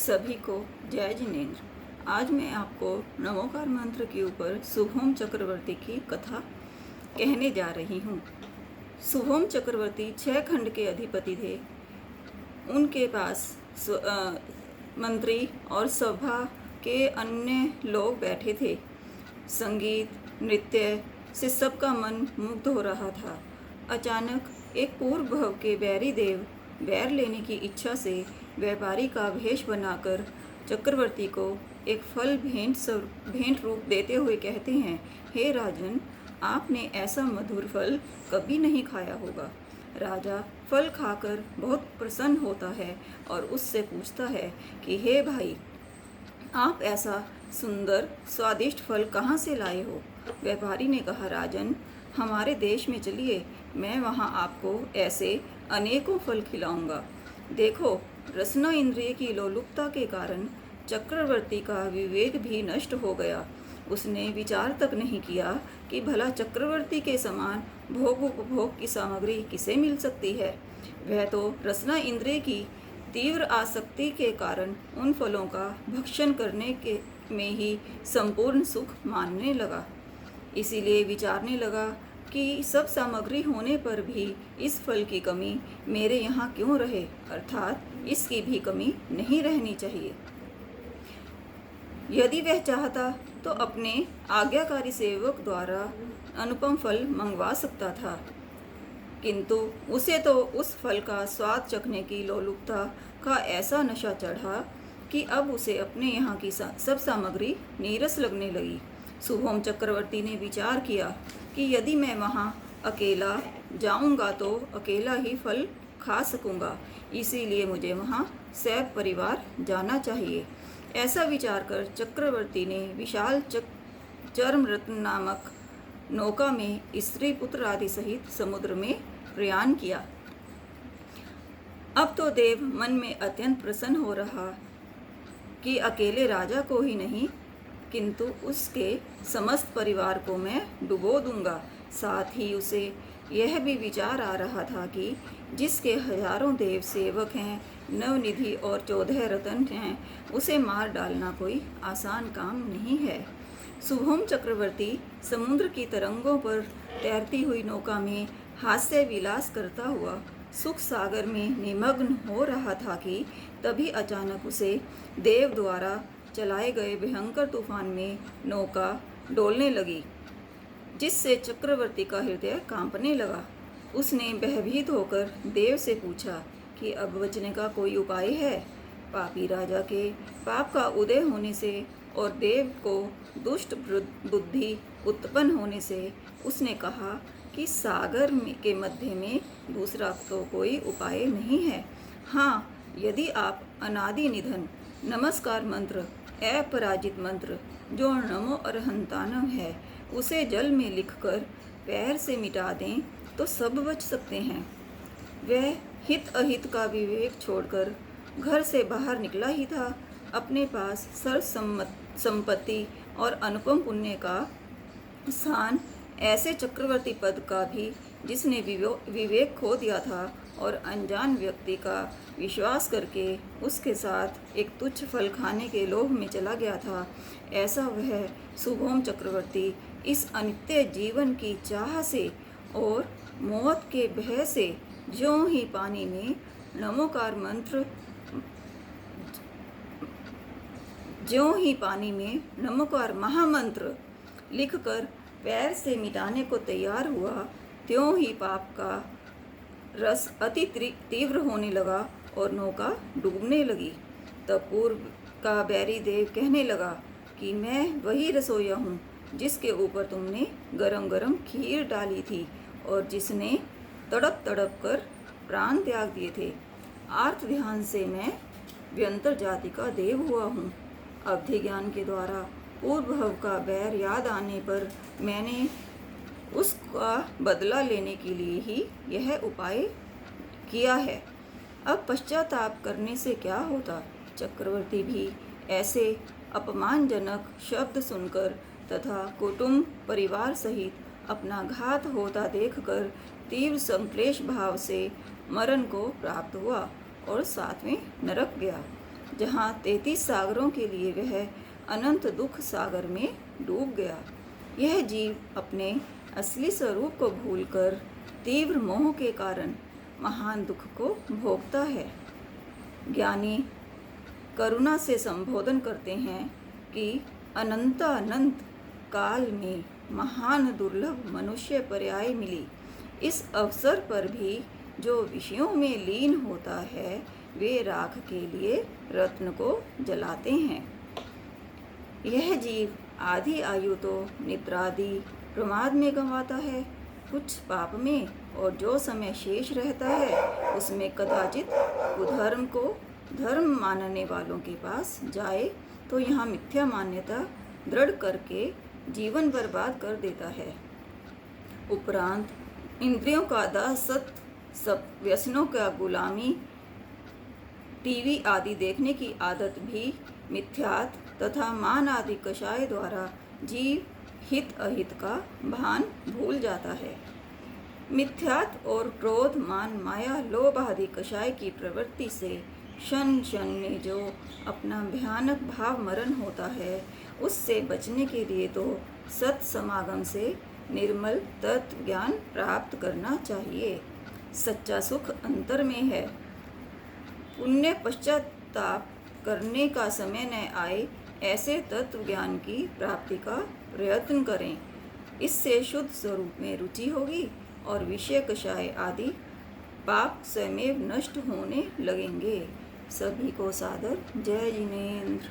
सभी को जय जिनेन्द्र। आज मैं आपको नमोकार मंत्र के ऊपर शुभम चक्रवर्ती की कथा कहने जा रही हूँ। शुभम चक्रवर्ती 6 खंड के अधिपति थे। उनके पास मंत्री और सभा के अन्य लोग बैठे थे। संगीत नृत्य से सबका मन मुग्ध हो रहा था। अचानक एक पूर्व भव के बैरी देव बैर लेने की इच्छा से व्यापारी का भेष बनाकर चक्रवर्ती को एक फल भेंट रूप देते हुए कहते हैं, हे राजन, आपने ऐसा मधुर फल कभी नहीं खाया होगा। राजा फल खाकर बहुत प्रसन्न होता है और उससे पूछता है कि हे भाई, आप ऐसा सुंदर स्वादिष्ट फल कहाँ से लाए हो? व्यापारी ने कहा, राजन, हमारे देश में चलिए, मैं वहाँ आपको ऐसे अनेकों फल खिलाऊंगा। देखो, रसना इंद्रिय की लोलुपता के कारण चक्रवर्ती का विवेक भी नष्ट हो गया। उसने विचार तक नहीं किया कि भला चक्रवर्ती के समान भोग उपभोग की सामग्री किसे मिल सकती है। वह तो रसना इंद्रिय की तीव्र आसक्ति के कारण उन फलों का भक्षण करने के में ही संपूर्ण सुख मानने लगा। इसीलिए विचारने लगा कि सब सामग्री होने पर भी इस फल की कमी मेरे यहाँ क्यों रहे, अर्थात इसकी भी कमी नहीं रहनी चाहिए। यदि वह चाहता तो अपने आज्ञाकारी सेवक द्वारा अनुपम फल मंगवा सकता था, किंतु उसे तो उस फल का स्वाद चखने की लोलुपता का ऐसा नशा चढ़ा कि अब उसे अपने यहाँ की सब सामग्री नीरस लगने लगी। शुभम चक्रवर्ती ने विचार किया कि यदि मैं वहाँ अकेला जाऊँगा तो अकेला ही फल खा सकूँगा, इसीलिए मुझे वहाँ सैब परिवार जाना चाहिए। ऐसा विचार कर चक्रवर्ती ने विशाल चर्मरत्न नामक नौका में स्त्री पुत्र आदि सहित समुद्र में प्रयाण किया। अब तो देव मन में अत्यंत प्रसन्न हो रहा कि अकेले राजा को ही नहीं किंतु उसके समस्त परिवार को मैं डुबो दूंगा। साथ ही उसे यह भी विचार आ रहा था कि जिसके हजारों देव सेवक हैं, नवनिधि और 14 रत्न हैं, उसे मार डालना कोई आसान काम नहीं है। शुभम चक्रवर्ती समुद्र की तरंगों पर तैरती हुई नौका में हास्य विलास करता हुआ सुख सागर में निमग्न हो रहा था कि तभी अचानक उसे देव द्वारा चलाए गए भयंकर तूफान में नौका डोलने लगी, जिससे चक्रवर्ती का हृदय कांपने लगा। उसने भयभीत होकर देव से पूछा कि अब बचने का कोई उपाय है। पापी राजा के पाप का उदय होने से और देव को दुष्ट बुद्धि उत्पन्न होने से उसने कहा कि सागर के मध्य में दूसरा तो कोई उपाय नहीं है। हाँ, यदि आप अनादि निधन नमस्कार मंत्र, अपराजित मंत्र जो नमो अरहंतानम है, उसे जल में लिखकर पैर से मिटा दें तो सब बच सकते हैं। वह हित अहित का विवेक छोड़कर घर से बाहर निकला ही था। अपने पास सर्व संपत्ति और अनुपम पुण्य का स्थान ऐसे चक्रवर्ती पद का भी जिसने विवेक खो दिया था और अनजान व्यक्ति का विश्वास करके उसके साथ एक तुच्छ फल खाने के लोभ में चला गया था, ऐसा वह शुभम चक्रवर्ती इस अनित्य जीवन की चाह से और मौत के भय से ज्यों ही पानी में नमोकार महामंत्र लिखकर पैर से मिटाने को तैयार हुआ, त्यों ही पाप का रस अति तीव्र होने लगा और नौका डूबने लगी। तब पूर्व का बैरी देव कहने लगा कि मैं वही रसोईया हूँ जिसके ऊपर तुमने गरम गरम खीर डाली थी और जिसने तड़प तड़प कर प्राण त्याग दिए थे। आर्त ध्यान से मैं व्यंतर जाति का देव हुआ हूँ। अवधि ज्ञान के द्वारा पूर्व भव का बैर याद आने पर मैंने उसका बदला लेने के लिए ही यह उपाय किया है। अब पश्चाताप करने से क्या होता? चक्रवर्ती भी ऐसे अपमानजनक शब्द सुनकर तथा कुटुंब परिवार सहित अपना घात होता देखकर तीव्र संक्लेश भाव से मरण को प्राप्त हुआ और 7वें नरक गया। जहाँ 33 सागरों के लिए वह अनंत दुख सागर में डूब गया। यह जीव अपने असली स्वरूप को भूलकर तीव्र मोह के कारण महान दुख को भोगता है। ज्ञानी करुणा से संबोधन करते हैं कि अनंत काल में महान दुर्लभ मनुष्य पर्याय मिली। इस अवसर पर भी जो विषयों में लीन होता है वे राख के लिए रत्न को जलाते हैं। यह जीव आधी आयु तो निद्रादि प्रमाद में गंवाता है, कुछ पाप में, और जो समय शेष रहता है उसमें कदाचित कुधर्म को धर्म मानने वालों के पास जाए तो यहाँ मिथ्या मान्यता दृढ़ करके जीवन बर्बाद कर देता है। उपरांत इंद्रियों का दास, सब व्यसनों का गुलामी, टीवी आदि देखने की आदत भी मिथ्यात तथा मान आदि कषाय द्वारा जीव हित अहित का भान भूल जाता है। मिथ्यात और क्रोध, मान, माया, लोभ आदि कषाय की प्रवृत्ति से क्षण क्षण में जो अपना भयानक भाव मरण होता है, उससे बचने के लिए तो सत समागम से निर्मल तत्व ज्ञान प्राप्त करना चाहिए। सच्चा सुख अंतर में है। पुण्य पश्चाताप करने का समय न आए, ऐसे तत्व ज्ञान की प्राप्ति का प्रयत्न करें। इससे शुद्ध स्वरूप में रुचि होगी और विषय कषाय आदि पाप स्वयमेव नष्ट होने लगेंगे। सभी को सादर जय जिनेंद्र।